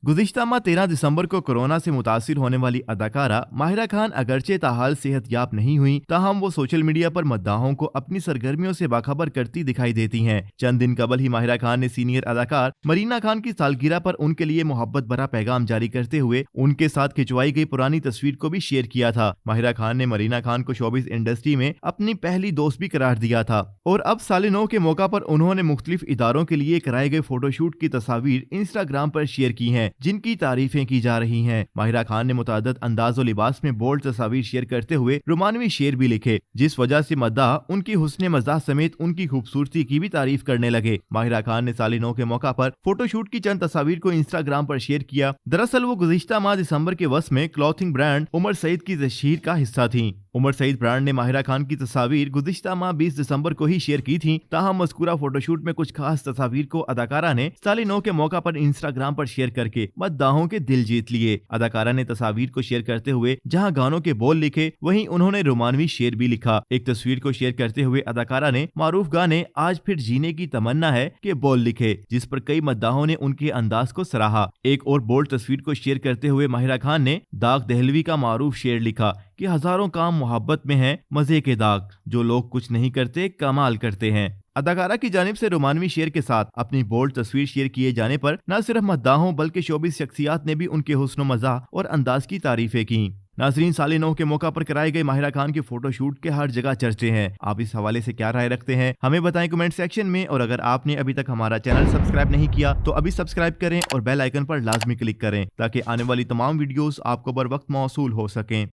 गुज़िश्ता माह 13 दिसंबर को कोरोना से मुतासिर होने वाली अदाकारा माहिरा खान अगरचे ताहाल सेहतयाब नहीं हुई, ताहम वो सोशल मीडिया पर मद्दाहों को अपनी सरगर्मियों से बाखबर करती दिखाई देती हैं। चंद दिन कबल ही माहिरा खान ने सीनियर अदाकार मरीना खान की सालगिरह पर उनके लिए मोहब्बत भरा पैगाम जारी करते हुए उनके साथ खिंचवाई गई पुरानी तस्वीर को भी शेयर किया था। माहिरा खान ने मरीना खान को शोबिज़ इंडस्ट्री में अपनी पहली दोस्त भी करार दिया था और अब साल नौ के मौका पर उन्होंने मुख्तलिफ इदारों के लिए कराए गए फोटोशूट की तस्वीर इंस्टाग्राम पर शेयर की हैं, जिनकी तारीफें की जा रही हैं। माहिरा खान ने मुतादद अंदाज और लिबास में बोल्ड तस्वीर शेयर करते हुए रोमानवी शेर भी लिखे, जिस वजह से मद्दाह उनकी हुस्न मज़ाह समेत उनकी खूबसूरती की भी तारीफ करने लगे। माहिरा खान ने साल नौ के मौका पर फोटोशूट की चंद तस्वीर को इंस्टाग्राम पर शेयर किया। दरअसल वो गुज़िश्ता माह दिसंबर के वस में क्लॉथिंग ब्रांड उमर सईद की तशहीर का हिस्सा थी। उमर सईद ब्रांड ने माहिरा खान की तस्वीर गुज़िश्ता माह 20 दिसंबर को ही शेयर की थी। ताहम मज़कूरा फोटोशूट में कुछ खास तस्वीर को अदाकारा ने साल नौ के मौका पर इंस्टाग्राम पर शेयर करके मद्दाहों के दिल जीत लिए। अदाकारा ने तस्वीर को शेयर करते हुए जहां गानों के बोल लिखे, वहीं उन्होंने रोमानवी शेर भी लिखा। एक तस्वीर को शेयर करते हुए अदाकारा ने मारूफ गाने आज फिर जीने की तमन्ना है के बोल लिखे, जिस पर कई मद्दाहों ने उनके अंदाज को सराहा। एक और बोल्ड तस्वीर को शेयर करते हुए माहिरा खान ने दाग दहलवी का मारूफ शेर लिखा कि हजारों काम मोहब्बत में हैं मजे के दाग, जो लोग कुछ नहीं करते कमाल करते हैं। अदाकारा की जानिब से रोमानवी शेर के साथ अपनी बोल्ड तस्वीर शेयर किए जाने पर न सिर्फ मद्दाहों बल्कि शोबिज़ शख्सियात ने भी उनके हुस्न मज़ाह और अंदाज की तारीफें की। नाज़रीन, साल नौ के मौका पर कराए गए माहिरा खान के फोटोशूट के हर जगह चर्चे हैं। आप इस हवाले से क्या राय रखते हैं, हमें बताएं कमेंट सेक्शन में। और अगर आपने अभी तक हमारा चैनल सब्सक्राइब नहीं किया तो अभी सब्सक्राइब करें और बेल आइकन पर लाजमी क्लिक करें, ताकि आने वाली तमाम वीडियोस आपको बर वक्त मौसूल हो सकें।